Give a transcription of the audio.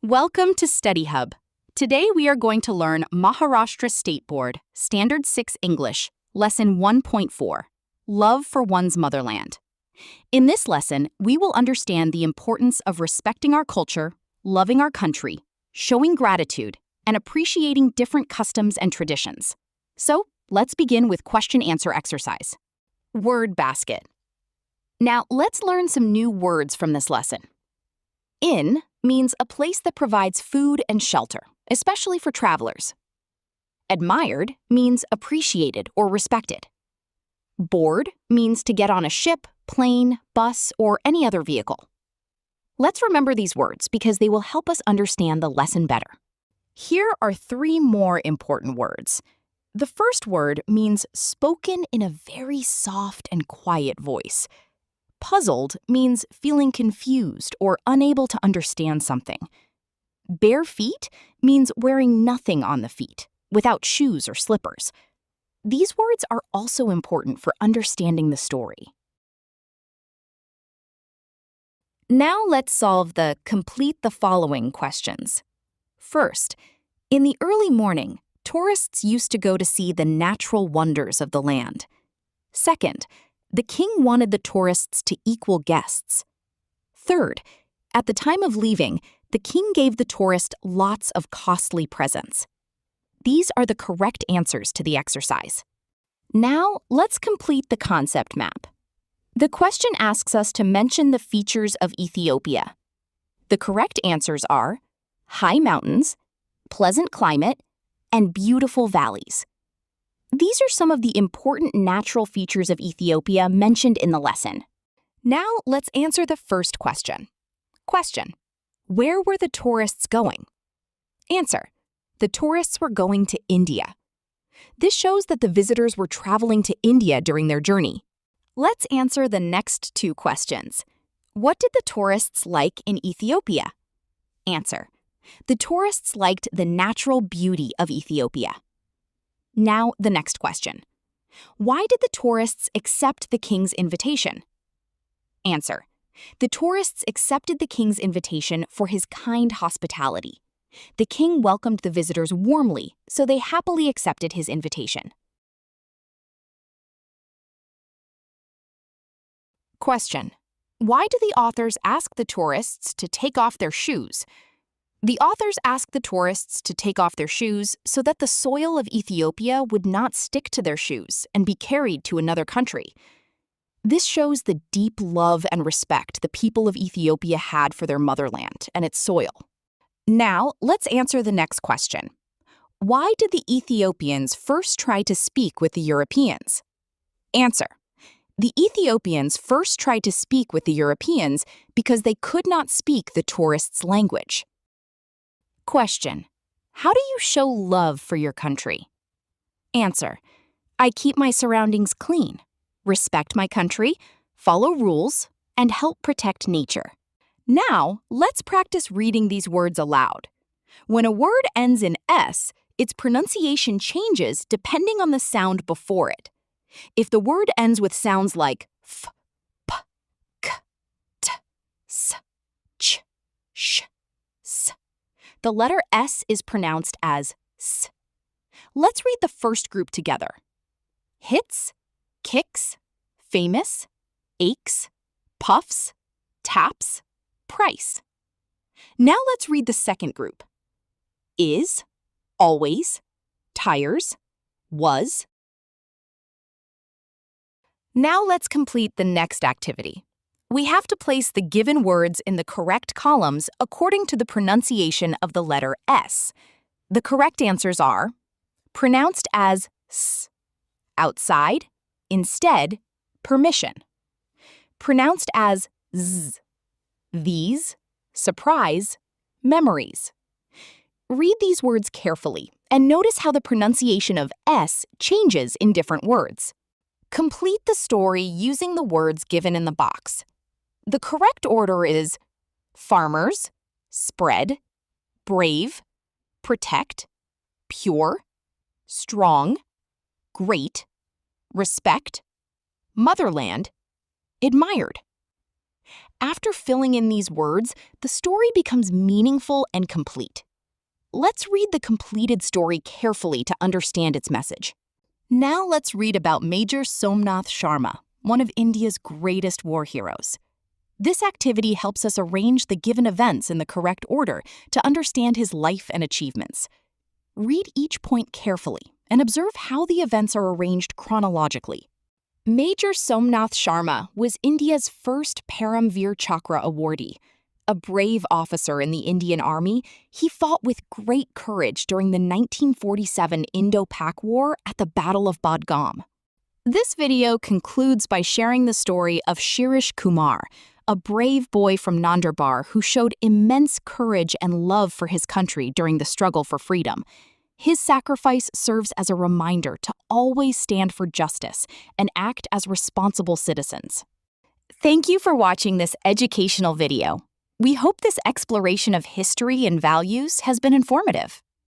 Welcome to Study Hub. Today we are going to learn Maharashtra State Board, Standard 6 English, Lesson 1.4, Love for One's Motherland. In this lesson, we will understand the importance of respecting our culture, loving our country, showing gratitude, and appreciating different customs and traditions. So, let's begin with question-answer exercise. Word basket. Now, let's learn some new words from this lesson. Inn means a place that provides food and shelter, especially for travelers. Admired means appreciated or respected. Board means to get on a ship, plane, bus, or any other vehicle. Let's remember these words because they will help us understand the lesson better. Here are 3 more important words. The first word means spoken in a very soft and quiet voice. Puzzled means feeling confused or unable to understand something. Bare feet means wearing nothing on the feet, without shoes or slippers. These words are also important for understanding the story. Now let's solve the complete the following questions. First, in the early morning, tourists used to go to see the natural wonders of the land. Second, the king wanted the tourists to equal guests. Third, at the time of leaving, the king gave the tourist lots of costly presents. These are the correct answers to the exercise. Now, let's complete the concept map. The question asks us to mention the features of Ethiopia. The correct answers are high mountains, pleasant climate, and beautiful valleys. These are some of the important natural features of Ethiopia mentioned in the lesson. Now, let's answer the first question. Question: where were the tourists going? Answer: the tourists were going to India. This shows that the visitors were traveling to India during their journey. Let's answer the next 2 questions. What did the tourists like in Ethiopia? Answer: the tourists liked the natural beauty of Ethiopia. Now, the next question. Why did the tourists accept the king's invitation? Answer: the tourists accepted the king's invitation for his kind hospitality. The king welcomed the visitors warmly, so they happily accepted his invitation. Question: why do the authors ask the tourists to take off their shoes? The authors asked the tourists to take off their shoes so that the soil of Ethiopia would not stick to their shoes and be carried to another country. This shows the deep love and respect the people of Ethiopia had for their motherland and its soil. Now, let's answer the next question. Why did the Ethiopians first try to speak with the Europeans? Answer: the Ethiopians first tried to speak with the Europeans because they could not speak the tourists' language. Question: how do you show love for your country? Answer: I keep my surroundings clean, respect my country, follow rules, and help protect nature. Now, let's practice reading these words aloud. When a word ends in S, its pronunciation changes depending on the sound before it. If the word ends with sounds like f, p, k, t, s, ch, sh, s, the letter S is pronounced as S. Let's read the first group together. Hits, kicks, famous, aches, puffs, taps, price. Now let's read the second group. Is, always, tires, was. Now let's complete the next activity. We have to place the given words in the correct columns according to the pronunciation of the letter S. The correct answers are pronounced as S, outside, instead, permission. Pronounced as Z, these, surprise, memories. Read these words carefully and notice how the pronunciation of S changes in different words. Complete the story using the words given in the box. The correct order is farmers, spread, brave, protect, pure, strong, great, respect, motherland, admired. After filling in these words, the story becomes meaningful and complete. Let's read the completed story carefully to understand its message. Now let's read about Major Somnath Sharma, one of India's greatest war heroes. This activity helps us arrange the given events in the correct order to understand his life and achievements. Read each point carefully and observe how the events are arranged chronologically. Major Somnath Sharma was India's first Paramveer Chakra awardee. A brave officer in the Indian Army, he fought with great courage during the 1947 Indo-Pak War at the Battle of Badgaum. This video concludes by sharing the story of Shirish Kumar, a brave boy from Nandurbar who showed immense courage and love for his country during the struggle for freedom. His sacrifice serves as a reminder to always stand for justice and act as responsible citizens. Thank you for watching this educational video. We hope this exploration of history and values has been informative.